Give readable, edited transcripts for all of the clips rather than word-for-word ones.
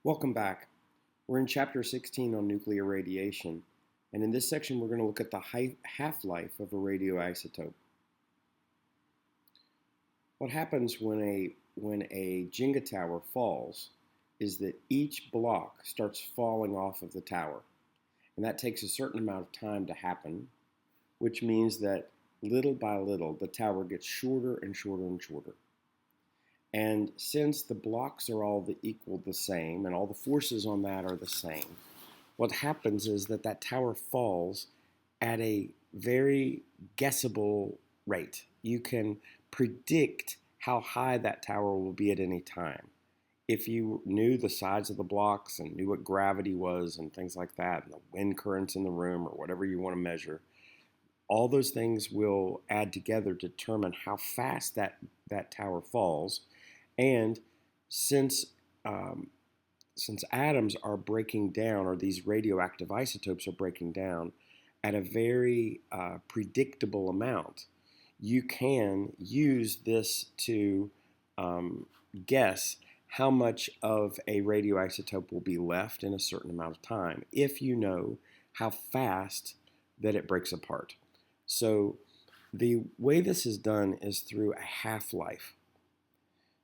Welcome back. We're in chapter 16 on nuclear radiation, and in this section we're going to look at the half-life of a radioisotope. What happens when a Jenga tower falls is that each block starts falling off of the tower, and that takes a certain amount of time to happen, which means that little by little the tower gets shorter and shorter and shorter. And since the blocks are all the same and all the forces on that are the same, what happens is that tower falls at a very guessable rate. You can predict how high that tower will be at any time. If you knew the size of the blocks and knew what gravity was and things like that, and the wind currents in the room or whatever you want to measure, all those things will add together to determine how fast that tower falls. And since atoms are breaking down, or these radioactive isotopes are breaking down at a very predictable amount, you can use this to guess how much of a radioisotope will be left in a certain amount of time if you know how fast that it breaks apart. So the way this is done is through a half-life.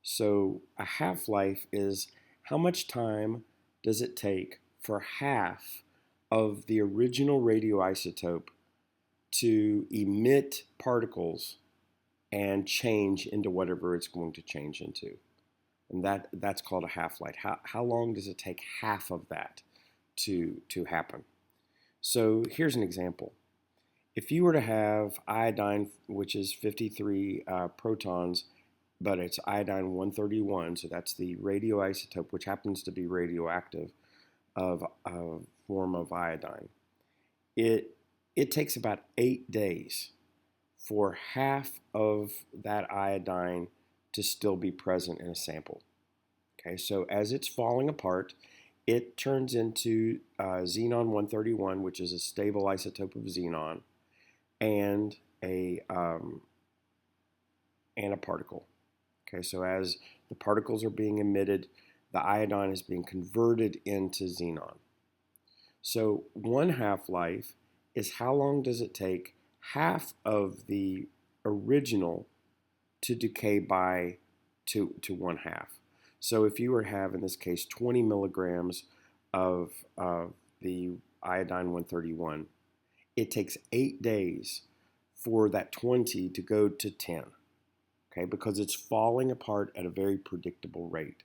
So a half-life is how much time does it take for half of the original radioisotope to emit particles and change into whatever it's going to change into. And that's called a half-life. How long does it take half of that to happen? So here's an example. If you were to have iodine, which is 53 protons, but it's iodine 131, so that's the radioisotope, which happens to be radioactive, of a form of iodine. It takes about 8 days for half of that iodine to still be present in a sample. Okay, so as it's falling apart, it turns into xenon 131, which is a stable isotope of xenon, and a particle. Okay, so as the particles are being emitted, the iodine is being converted into xenon. So one half-life is how long does it take half of the original to decay by to one half. So if you were to have, in this case, 20 milligrams of the iodine 131, it takes 8 days for that 20 to go to 10. Okay, because it's falling apart at a very predictable rate.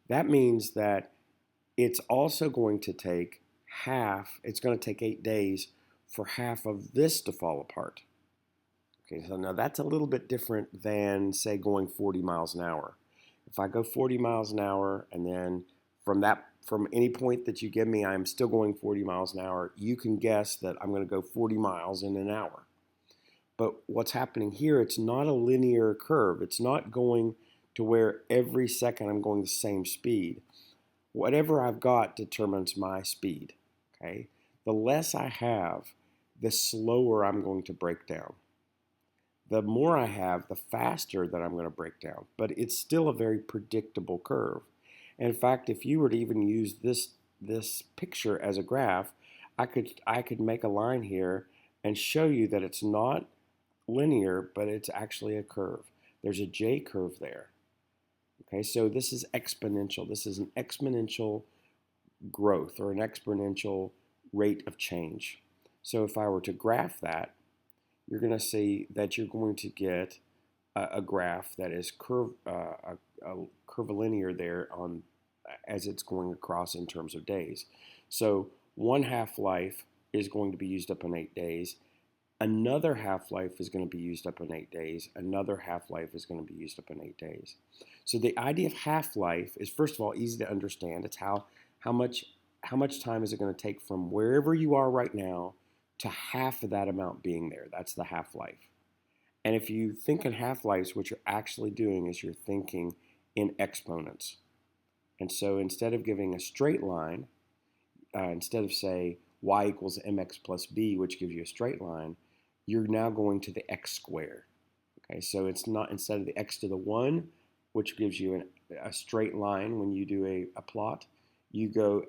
That means that it's also going to take it's going to take 8 days for half of this to fall apart. Okay, so now that's a little bit different than, say, going 40 miles an hour. If I go 40 miles an hour and then from any point that you give me, I'm still going 40 miles an hour, you can guess that I'm going to go 40 miles in an hour. But what's happening here, it's not a linear curve. It's not going to where every second I'm going the same speed. Whatever I've got determines my speed. Okay? The less I have, the slower I'm going to break down. The more I have, the faster that I'm going to break down. But it's still a very predictable curve. And in fact, if you were to even use this picture as a graph, I could make a line here and show you that it's not linear, but it's actually a curve. There's a J curve there. Okay, so this is exponential. This is an exponential growth, or an exponential rate of change. So if I were to graph that, you're going to see that you're going to get a graph that is curvilinear there as it's going across in terms of days. So one half-life is going to be used up in 8 days. Another half-life is going to be used up in 8 days. Another half-life is going to be used up in 8 days. So the idea of half-life is, first of all, easy to understand. It's how much time is it going to take from wherever you are right now to half of that amount being there. That's the half-life. And if you think in half-lives, what you're actually doing is you're thinking in exponents. And so instead of giving a straight line, instead of, say, y equals mx plus b, which gives you a straight line, you're now going to the x squared. Okay, so it's not, instead of the x to the 1, which gives you a straight line when you do a plot. You go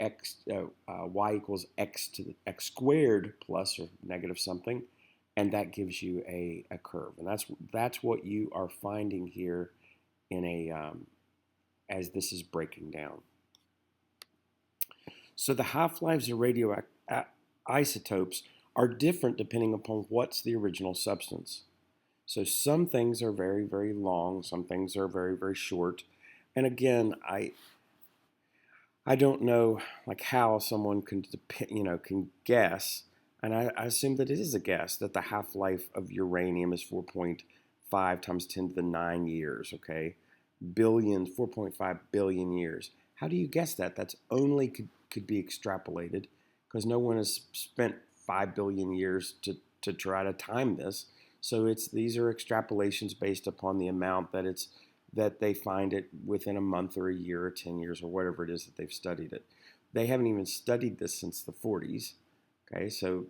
y equals x to the x squared plus or negative something, and that gives you a curve. And that's what you are finding here in a as this is breaking down. So the half-lives of radioisotopes are different depending upon what's the original substance. So some things are very, very long, some things are very, very short. And again, I don't know like how someone can can guess, and I assume that it is a guess that the half-life of uranium is 4.5 times 10 to the 9 years, okay? Billions, 4.5 billion years. How do you guess that? That's only could be extrapolated because no one has spent 5 billion years to try to time this. So these are extrapolations based upon the amount that they find it within a month or a year or 10 years or whatever it is that they've studied it. They haven't even studied this since the 40s. Okay, so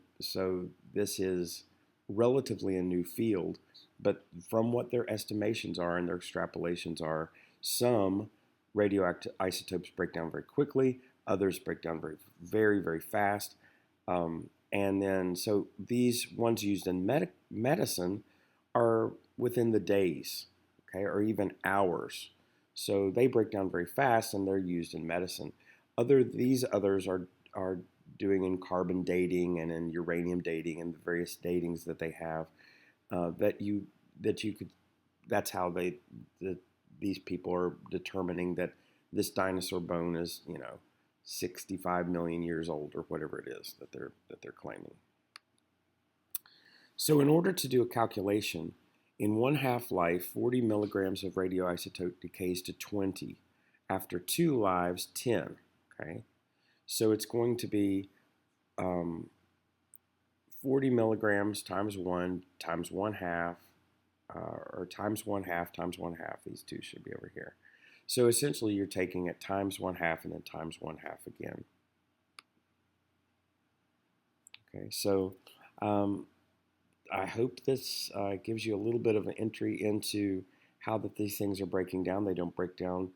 this is relatively a new field, but from what their estimations are and their extrapolations are, some radioactive isotopes break down very quickly, others break down very, very, very fast. And then, so these ones used in medicine are within the days, okay, or even hours. So they break down very fast and they're used in medicine. These others are doing in carbon dating and in uranium dating and the various datings that they have that you could. That's how these people are determining that this dinosaur bone is 65 million years old or whatever it is that they're claiming. So in order to do a calculation, in one half-life, 40 milligrams of radioisotope decays to 20. After 2 lives, 10. Okay, so it's going to be 40 milligrams times 1 times 1/2, or times 1/2 times 1/2. These two should be over here. So essentially you're taking it times 1/2 and then times 1/2 again. Okay, so I hope this gives you a little bit of an entry into how that these things are breaking down. They don't break down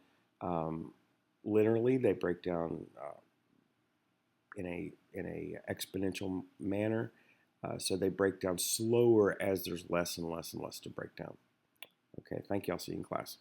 linearly. They break down in a exponential manner. So they break down slower as there's less and less and less to break down. Okay, thank you. I'll see you in class.